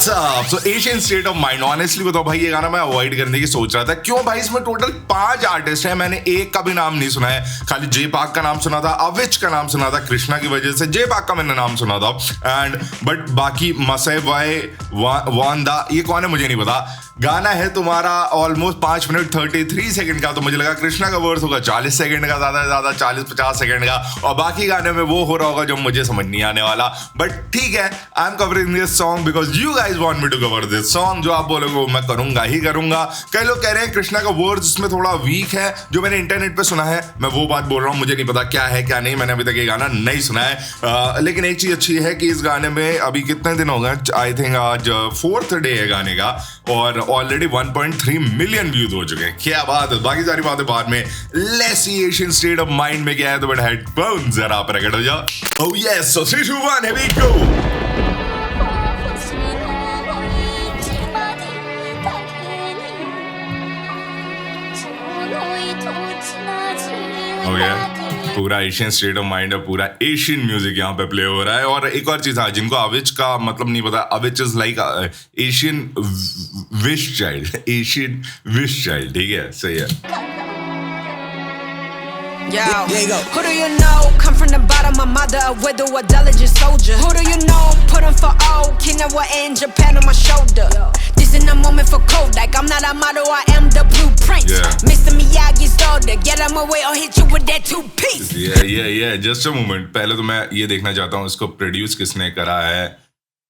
So Asian state of mind, honestly बताओ भाई, ये गाना मैं अवॉइड करने की सोच रहा था। क्यों भाई, इसमें टोटल 5 आर्टिस्ट हैं, मैंने एक का भी नाम नहीं सुना है। खाली जे पाक का नाम सुना था, अविच का नाम सुना था, कृष्णा की वजह से जे पाक का मैंने नाम सुना था, एंड बट बाकी मसै वांदा ये कौन है मुझे नहीं पता। गाना है तुम्हारा ऑलमोस्ट 5 मिनट 33 सेकंड का, तो मुझे लगा कृष्णा का वर्स होगा 40 सेकंड का, ज्यादा से ज्यादा 40-50 सेकंड का, और बाकी गाने में वो हो रहा होगा जो मुझे समझ नहीं आने वाला। बट ठीक है, I am covering this song because you guys want me to cover this song. जो आप बोलोगे वो मैं करूंगा ही करूंगा। कई लोग कह रहे हैं कृष्णा का वर्स इसमें थोड़ा वीक है, जो मैंने इंटरनेट पे सुना है मैं वो बात बोल रहा हूँ। मुझे नहीं पता क्या है क्या नहीं, मैंने अभी तक ये गाना नहीं सुना है। लेकिन एक चीज अच्छी है कि इस गाने में अभी कितने दिन हो गए, आई थिंक आज 4th डे है गाने का, और ऑलरेडी 1.3 मिलियन व्यूज हो चुके हैं। क्या बात है, बाकी सारी बातें बाद में। Let's see Asian state of mind में क्या है, तो बट हेडफोन्स जरा प्रकट हो जाओ। Oh yes, so 3 2 1 here we go। हो गया पूरा एशियन स्टेट ऑफ माइंड है, पूरा एशियन म्यूजिक यहाँ पे प्ले हो रहा है। और एक और चीज है, जिनको अविच का मतलब नहीं पता, अविच is like Asian wish child, Asian wish child, ठीक है, सही है। Yo, who do you know? Come from the bottom, my mother, a widow, a diligent soldier. Who do you know? Put on for all, king of what in Japan on my shoulder. This in a moment for Kodak. I'm not a model, I am the blueprint. Mr. Miyagi's daughter, get out my way or hit you with that 2-piece. Yeah, just a moment. पहले तो मैं ये देखना चाहता हूँ इसको produce किसने करा है।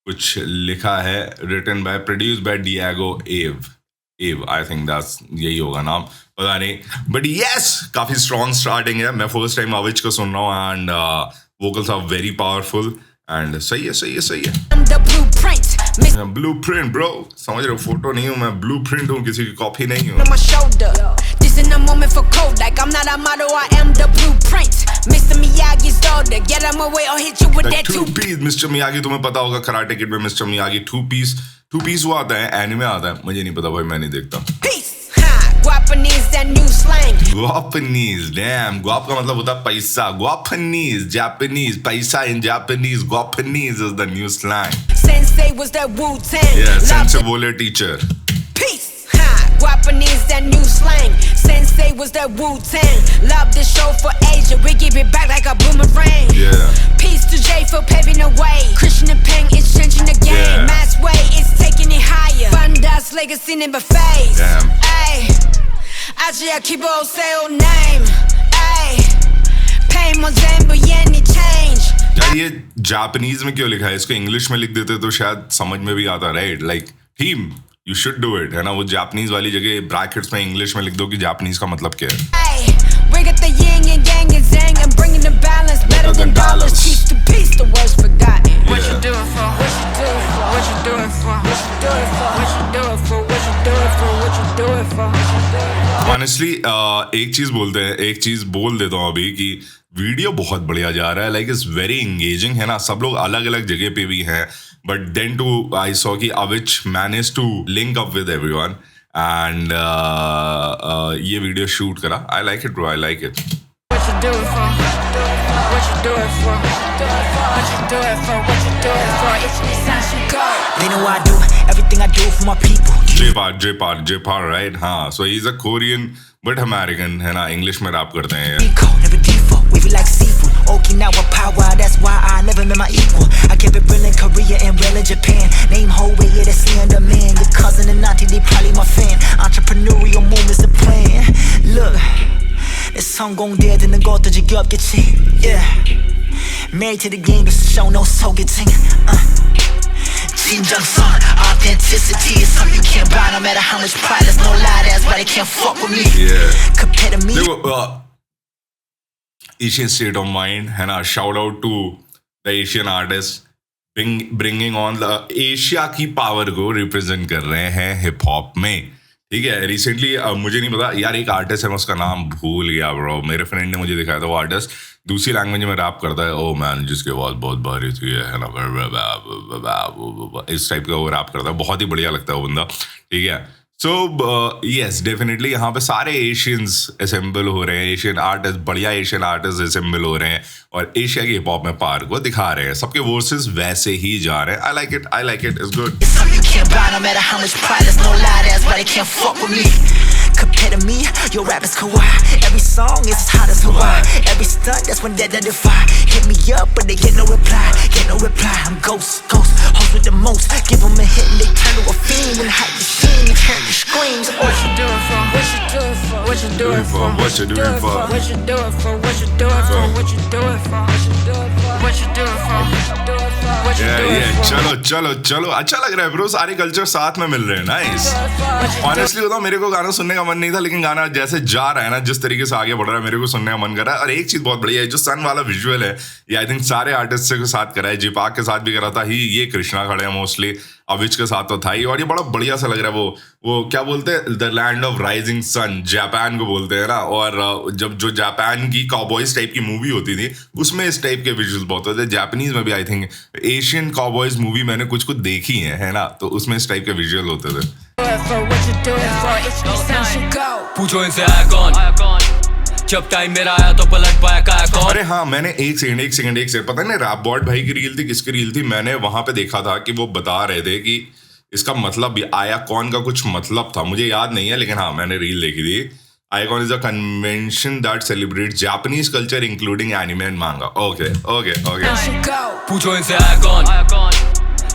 कुछ लिखा है, written by, produced by Diego Ave, I think that's यही होगा नाम, पता नहीं, बट यस काफी स्ट्रॉन्ग स्टार्टिंग है। मैं फर्स्ट टाइम अविच को सुन रहा हूँ and vocals are very powerful and सही है। ब्लूप्रिंट ब्रो, समझ रहे हो, फोटो नहीं हूँ मैं, ब्लूप्रिंट हूँ, किसी की कॉपी नहीं हूँ। In a moment for Kodak, I'm not a model, I am the blueprint. Mr. Miyagi's daughter, get out my way or hit you with that 2-piece. Mr. Miyagi, तुम्हें पता होगा कराटे किड में Mr. Miyagi 2-piece वो आता है, anime आता है, मुझे नहीं पता भाई, मैं नहीं देखता। Guapanese, that new slang. Guapanese, damn. Guap का मतलब होता है पैसा. Guapanese, Japanese, पैसा in Japanese. Guapanese is the new slang. Sensei was that Wu-Tang. Yeah, sensei बोले teacher. Peace. Guapanese, that new slang. Sensei was that Wu-Tang. Love the show for Asia. We give it back like a boomerang. Yeah. Peace to Jay for paving the way. Christian and Peng, it's changing the game. Yeah. Mass way, it's taking it higher. Fundas, legacy never fades. Damn. Ay, actually I keep on saying name. Ay, pay more than but any change. यार ये Japanese में क्यों लिखा है? इसको English में लिख देते तो शायद समझ में भी आता, right? Like theme, you should do it, है ना? वो जापानीज वाली जगह ब्रैकेट्स में इंग्लिश में लिख दो कि जापानीज का मतलब क्या है। We got the yin and yang and zang and bringing the balance better than dollars. Piece to piece, the words forgotten. What you doing for? What you doing for? What you doing for? What you doing for? What you doing for? What you doing for? What you doing for? Honestly, एक चीज बोल देता हूँ अभी कि video बहुत बढ़िया जा रहा है, लाइक इट्स वेरी एंगेजिंग, है ना? सब लोग अलग अलग जगह पे भी हैं, but then to I saw कि अविच manage to link up with everyone and ये वीडियो शूट करा। I like it bro, I like it. What you doing for? What you doing for? What you doing for? What you doing for? It's me, Sasha God. They know I do everything I do for my people. J-Par, right? हाँ, so he's a Korean but American, है ना? English में rap करते हैं। Never default, wavy like seafood. Okinawa power, that's why I never met my equal. I kept it real in Korea and real in Japan. Name whole way, yeah, that's the man. Your cousin and auntie, they probably my fan. Entrepreneurial move is the plan. Look, this song gon' dead in the go to jig up, get yeah. Married to the game, this show no sogeting. Jinjang-sung, authenticity is something you can't buy, no matter how much pride. There's no lie, that's why they can't fuck with me. Yeah. Compare to me. देखो, Asian state of mind, है ना? Shout out to the Asian artist bringing on the Asia की power को represent कर रहे हैं hip hop में, ठीक है? रिसेंटली मुझे नहीं पता यार, एक आर्टिस्ट है, मैं उसका नाम भूल गया ब्रो, मेरे फ्रेंड ने मुझे दिखाया था। वो आर्टिस्ट दूसरी लैंग्वेज में रैप करता है, ओ मैन, जिसकी आवाज़ बहुत भारी थी, है ना? इस टाइप का वो रैप करता है, बहुत ही बढ़िया लगता है वो बंदा, ठीक है? सो यस डेफिनेटली यहाँ पे सारे एशियंस असेंबल हो रहे हैं, एशियन आर्टिस्ट, बढ़िया एशियन आर्टिस्ट असेंबल हो रहे हैं और एशिया की हिप हॉप में पार को दिखा रहे हैं. सबके वर्सेस वैसे ही जा रहे हैं. आई like it, it's good. You can't buy no matter how much pride. There's no lie, that's why they can't fuck with me. Compared to me, your rap is kawaii. Every song is as hot as Hawaii. Every stunt, that's when they identify. Hit me up, but they get no reply. I'm ghost. Host with the most. Give them a hit and they turn to a fiend. When hype the scene, you hear the screams. What you do it for? What you do it for? What you do it for? What you do it for? What you do it for? What you do it for? What you do it for? What you do it for? What you do it for? What you do it for? चलो अच्छा लग रहा है bro. सारे culture साथ में मिल रहे हैं. नाइस. ऑनेस्टली बताऊं, मेरे को गाना सुनने का मन नहीं था, लेकिन गाना जैसे जा रहा है ना, जिस तरीके से आगे बढ़ रहा है, मेरे को सुनने का मन कर रहा है. और एक चीज बहुत बढ़िया है, जो सन वाला विजुअल है, ये आई थिंक सारे आर्टिस्ट के साथ करा है. जीपाक के साथ भी करा था ही, ये कृष्णा खड़े हैं मोस्टली, अविच के साथ तो था ही. और ये बड़ा बढ़िया सा लग रहा है. वो क्या बोलते हैं, the land of rising sun, Japan को बोलते हैं ना. और जब जो जापान की काउबॉयज टाइप की मूवी होती थी, उसमें इस टाइप के विजुअल्स बहुत होते थे. जापानीज में भी I think Asian cowboys movie मैंने कुछ देखी है ना, तो उसमें इस टाइप के विजुअल होते थे. पूछो इनसे आया कौन, जब टाइम मेरा आया तो पलट पाया क्या कौन. अरे हाँ, मैंने एक सेकंड पता नहीं रैप बॉट भाई की रील थी, किसकी रील थी, मैंने वहां पे देखा था कि वो बता रहे थे कि इसका मतलब भी आया कौन का कुछ मतलब था, मुझे याद नहीं है, लेकिन हाँ मैंने रील देखी थी. Icon is a convention that celebrate Japanese culture including anime and मांगा. ओके. पूछो इनसे आया कौन,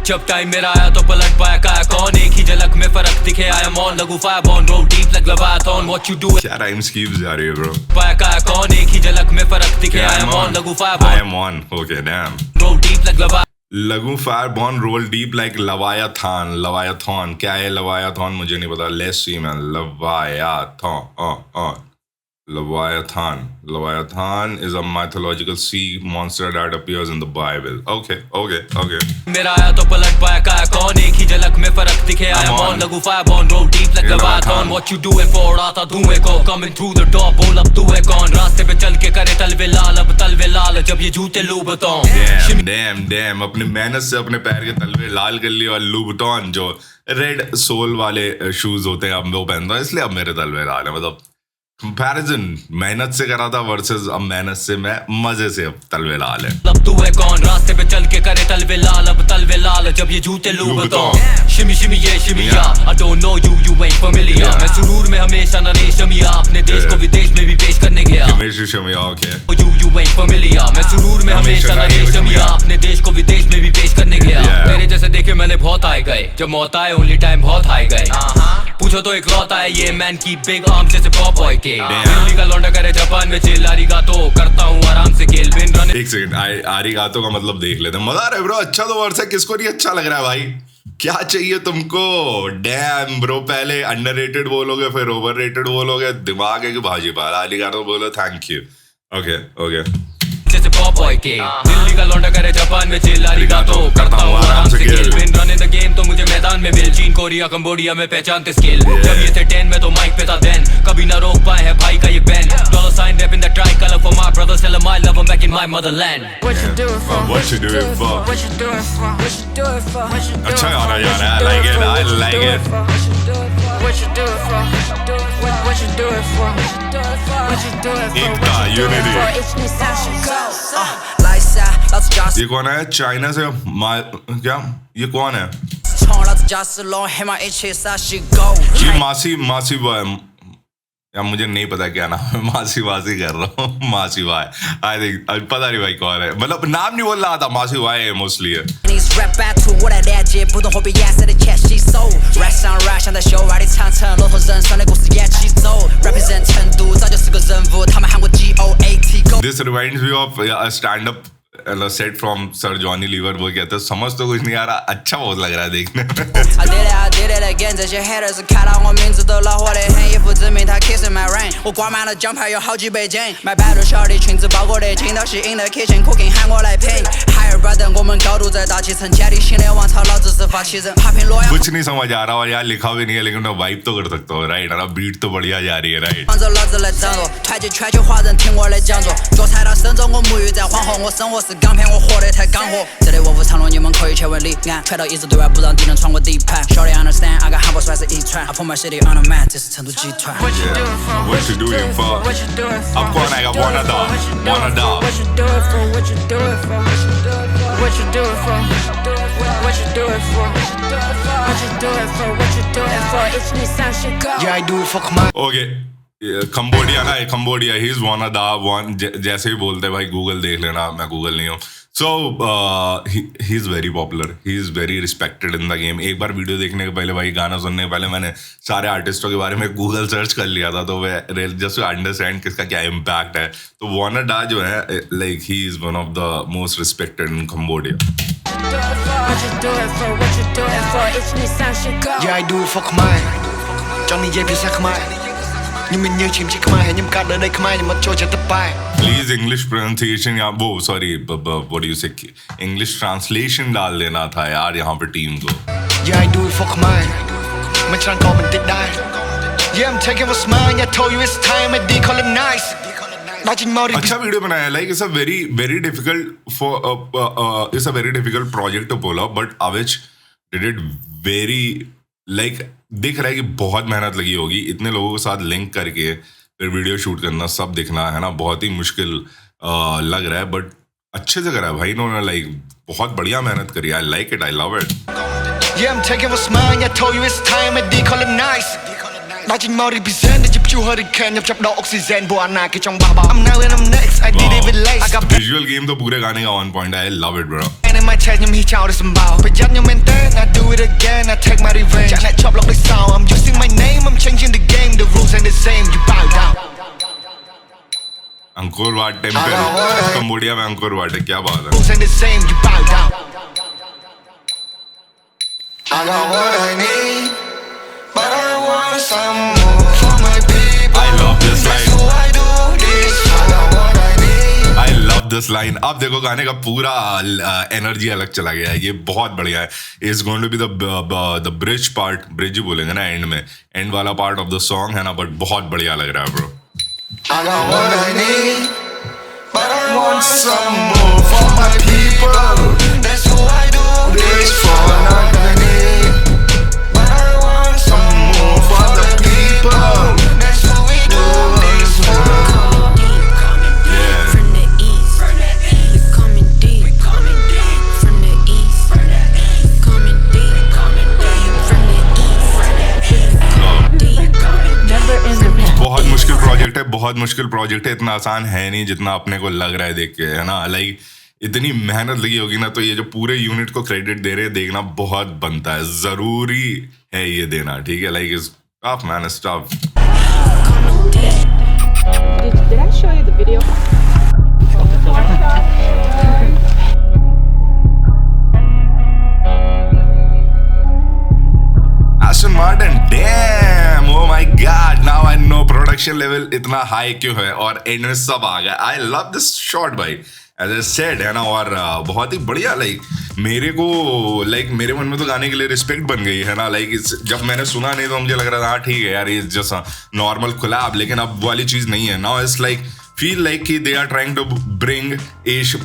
जब टाइम मेरा आया तो पलट पाया क्या कौन. एक ही झलक में फर्क दिखे, आई एम ऑन लगू fire born road deep like Leviathan. What you do, क्या राइम स्कीम्स जा रही है ब्रो. पाया क्या कौन, एक ही झलक में फर्क दिखे, आई एम ऑन लगू fire born. I am on. Okay damn. Road deep like Leviathan. लगू फायर बॉन रोल डीप लाइक लवायाथॉन. क्या है लवायाथॉन, मुझे नहीं पता. Let's see man. Leviathan is a mythological sea monster that appears in the Bible. Okay. मेरा आया तो पलट पाया क्या कौन, एक ही झलक में फर्क दिखे, आई एम ऑन लगू fire born road deep like Leviathan. What you do for, आता धुएं को कमिंग थ्रू द डोर, बोल अब तू है कौन. रास्ते पे चल के करे तलवे लाल, अब तलवे लाल जब ये जूते लूबटॉन. डैम अपनी मेहनत से अपने पैर के तलवे लाल कर लिए. और लूबटॉन जो रेड सोल वाले शूज होते हैं, अब वो पहनता है, इसलिए अब मेरे तलवे लाल है. मतलब कंपैरिजन मेहनत से करा था वर्सेस अब मेहनत से मैं मजे से अब तलवे लाल है. अब तू है कौन, रास्ते पे चल के करे तलवे लाल, अब तलवे लाल जब ये जूते लूबटॉन. शिमी ये शिमिया, I don't know you ain't familiar. मैं सुरूर में हमेशा नरेश शमिया, अपने देश को विदेश में भी पेश करने गया. You ain't familiar. मैं सुरूर में हमेशा नरेश शमिया, अपने देश को विदेश में भी पेश करने गया. तेरे जैसे देखे मैंने बहुत आए गए, जब मौत आए ओनली टाइम बहुत हाई गए. पूछो तो एक लौता है ये मैन की बिग आर्म जैसे पॉप बॉय के. दिल्ली का लौंडा करे जापान में चिल, आरिगातो करता हूँ आराम से खेल बिन रन. एक सेकंड, आरिगातो का मतलब देख लेते हैं. मजा आ रहा है ब्रो. अच्छा तो वर्ड है, किसको नहीं अच्छा लग रहा है भाई. क्या चाहिए तुमको. डैम ब्रो, पहले अंडररेटेड बोलोगे फिर ओवररेटेड बोलोगे. दिमाग है कि भाजी पाल. आरिगातो बोलो थैंक यू. ओके जैसे पॉप बॉय के. दिल्ली का लौंडा करे जापान में चिल, आरिगातो करता हूँ आराम से खेल बिन रन इन द गेम, तो मुझे मैदान में मिल. चीन कोरिया कंबोडिया में पहचानते स्किल. जब ये थे 10 में तो माइक पे था देन, कभी ना रोक पाए है भाई का ये ban. Dollar sign wrap in the tricolour for my brothers, tell them I love them back in my motherland. What you do it for? What you do it for? What you do it for? What you do it for? What you do it for? अच्छा गाना यार, I like it. What you do it for? What you do it for? What you do it for? What you do it for? Ekta, unity. ये कौन है China से क्या, ये कौन है. ये मासी यार मुझे नहीं पता क्या नाम है. मासी कर रहा हूँ. मासी भाई आई थिंक, पता नहीं भाई कौन है, मतलब नाम नहीं बोल रहा था. मासी भाई मोस्टली है. This reminds me of a stand-up set from sir Johnny Lever. वो कहते हैं समझ तो कुछ नहीं आ रहा, अच्छा बहुत लग रहा है देखने में. कुछ नहीं समझ आ रहा और यार लिखा भी नहीं है, लेकिन मैं वाइब तो कर सकता हूँ. राइट, बीट तो बढ़िया जा रही है. Right. Shorty understand I got humble spice to eat turn. I put my shit on a mat, just tell the G-turn. What you doing for? What you doing for? What you doing for? अब कौन आएगा? Wanna Da. Wanna Da. What you doing for? What you doing for? What you doing for? What you doing for? What you doing for? What you doing for? It's Nissan shit go. Yeah, I do it for my. Okay. Cambodia ना, Cambodia he is वाना दा one, जैसे ही बोलते हैं भाई Google देख लेना, मैं गूगल नहीं हूँ. So he is very popular, he is very respected in the game. एक बार वीडियो देखने के पहले, भाई गाना सुनने के पहले मैंने सारे आर्टिस्टों के बारे में गूगल सर्च कर लिया था, तो मैं जस्ट टू अंडरस्टैंड किसका क्या इम्पैक्ट है. तो वाना डा जो है, like he is one of the most respected in Cambodia. What you doing for? What you doing for? It's Nissan shit go. Yeah, I do it for my. Johnny J phía xa my. Nhưng mình như chim chỉ mai, nhưng cả đời đây mai nhưng mà trôi cho tập bài. Please English pronunciation या वो sorry what do you से English translation डाल देना था यार यहाँ पे team को. Yeah, I do it for my. Mình chẳng có mình tích đai. Yeah, I'm taking what's mine. I told you it's time to decolonize. अच्छा video बनाया. Like it's a very difficult for it's a very difficult project to pull up, but अविच did it very, like दिख रहा है कि बहुत मेहनत लगी होगी इतने लोगों के साथ लिंक करके फिर वीडियो शूट करना, सब दिखना है ना, बहुत ही मुश्किल लग रहा है, बट अच्छे से करा है भाई इन्होंने. लाइक बहुत बढ़िया मेहनत करी. आई like it, I love it. Yeah, I'm taking what's mine. I told you it's time to decolonize. Đã chính màu represent để giúp chu hurricane nhập chập độ oxygen bộ anh cái trong bao. I'm now and I'm next. I did it with lace. I got visual game तो पूरे गाने का on point है. आई love it bro. pen in my chest nhưng hi chào để sầm bao. Phải dắt nhưng maintain. I do it again. I take my revenge. Chẳng lại chop lọc like sound. I'm using my name. I'm changing the game. The rules ain't the same. You bow down. Angkor Wat temple, Cambodia में Angkor Wat है, क्या बात है. Rules ain't the same. You bow down. I got what I need, but I want some more for my people. I love this line. So I do this. I got what I need. I love this line. अब देखो गाने का पूरा energy अलग चला गया है. ये बहुत बढ़िया है. Is going to be the bridge part, bridge ही बोलेंगे ना एंड में, एंड वाला पार्ट ऑफ द सॉन्ग है ना, बट बहुत बढ़िया लग रहा है bro. I got what I need, but I want some more for my people. That's who I do this for. Not I need, but I want some more for the people. That's who we do this for. Yeah. From the east, we coming deep. From the east, coming deep. From the east, never in the past. बहुत मुश्किल project है, बहुत मुश्किल project है. इतना आसान है नहीं जितना अपने को लग रहा है देख के, है ना. लाइक इतनी मेहनत लगी होगी ना, तो ये जो पूरे यूनिट को क्रेडिट दे रहे हैं, देखना बहुत बनता है, जरूरी है ये देना. ठीक है, like is tough man, is tough. Did I show you the video? Aston Martin, damn, oh my god, now I know production level इतना हाई क्यों है, और एंड में सब आ गया. आई लव दिस शॉट भाई, एज आई सेड, है ना. और बहुत ही बढ़िया. लाइक मेरे को, लाइक मेरे मन में तो गाने के लिए रिस्पेक्ट बन गई है ना. लाइक जब मैंने सुना नहीं तो मुझे लग रहा था हाँ ठीक है यार, ये जस्ट नॉर्मल कोलैब, लेकिन अब वाली चीज नहीं है. Now it's like feel like they are trying to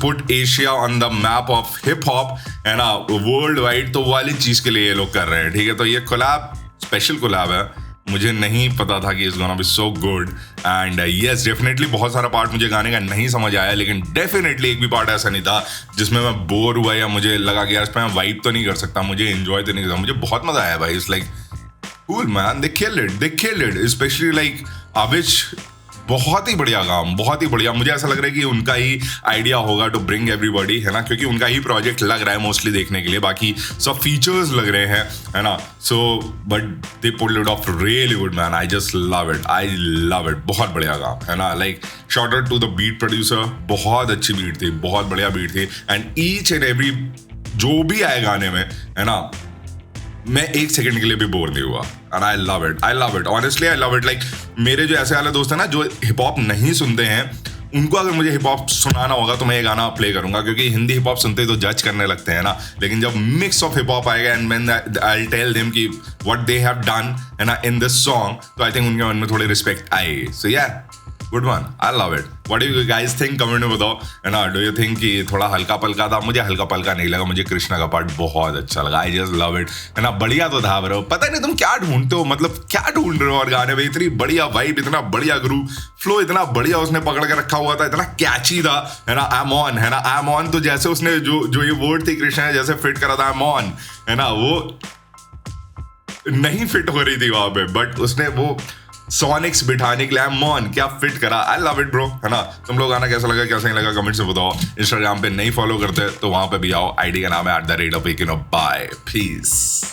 put Asia on the map of hip hop है ना, world wide. तो वाली चीज के लिए ये लोग कर रहे हैं. ठीक है, तो ये कोलैब स्पेशल कोलैब है. मुझे नहीं पता था कि it's gonna be so good. And yes, definitely बहुत सारा पार्ट मुझे गाने का नहीं समझ आया, लेकिन डेफिनेटली एक भी पार्ट ऐसा नहीं था जिसमें मैं बोर हुआ या मुझे लगा कि यार इस पर मैं वाइब तो नहीं कर सकता, मुझे एंजॉय तो नहीं कर सकता. मुझे बहुत मजा आया भाई. It's like cool man, they killed it. Especially like अविच, बहुत ही बढ़िया काम, बहुत ही बढ़िया. मुझे ऐसा लग रहा है कि उनका ही आइडिया होगा टू ब्रिंग एवरीबॉडी, है ना, क्योंकि उनका ही प्रोजेक्ट लग रहा है मोस्टली देखने के लिए. बाकी सब फीचर्स लग रहे हैं, है ना. So but they pulled it off really good man. I just love it, I love it. बहुत बढ़िया काम, है ना. Like shout out to the beat producer. बहुत अच्छी बीट थी, बहुत बढ़िया बीट थी. एंड ईच एंड एवरी जो भी आए गाने में, है ना, मैं एक सेकंड के लिए भी बोर नहीं हुआ. And I love it honestly, I love it. Like मेरे जो ऐसे वाले दोस्त हैं ना जो हिप हॉप नहीं सुनते हैं, उनको अगर मुझे हिप हॉप सुनाना होगा तो मैं ये गाना प्ले करूंगा, क्योंकि हिंदी हिप हॉप सुनते ही तो जज करने लगते हैं ना. लेकिन जब मिक्स ऑफ हिप हॉप आएगा and man I tell them कि व्हाट दे हैव डन, है ना, इन दिस सॉन्ग, तो आई थिंक उनके मन में थोड़ी रिस्पेक्ट आई. So yeah good one, I love it. What do you guys think, comment में बताओ, है ना. डू यू थिंक कि थोड़ा हल्का पलका था? मुझे हल्का पलका नहीं लगा, मुझे कृष्णा का पार्ट बहुत अच्छा लगा. आई जस्ट लव इट, है ना. बढ़िया तो था ब्रो. पता नहीं तुम क्या ढूंढते हो, मतलब क्या ढूंढ रहे हो और गाने में. इतनी बढ़िया वाइब, इतना बढ़िया ग्रूव फ्लो, इतना बढ़िया उसने पकड़ के रखा हुआ था, इतना कैची था, है ना. आई एम ऑन, है ना. आई एम ऑन, तो जैसे उसने जो ये वर्ड थी कृष्णा ने जैसे फिट करा था, आई एम ऑन, है ना, वो नहीं फिट हो रही थी वहां पे, बट उसने वो सोनिक्स बिठाने के लिए आई एम ऑन क्या फिट करा. आई लव इट ब्रो, है ना. तुम लोग गाना कैसा लगा, कैसा नहीं लगा, कमेंट में बताओ. इंस्टाग्राम पे नहीं फॉलो करते तो वहां पे भी आओ, आईडी का नाम है @AKINO. Bye, piece.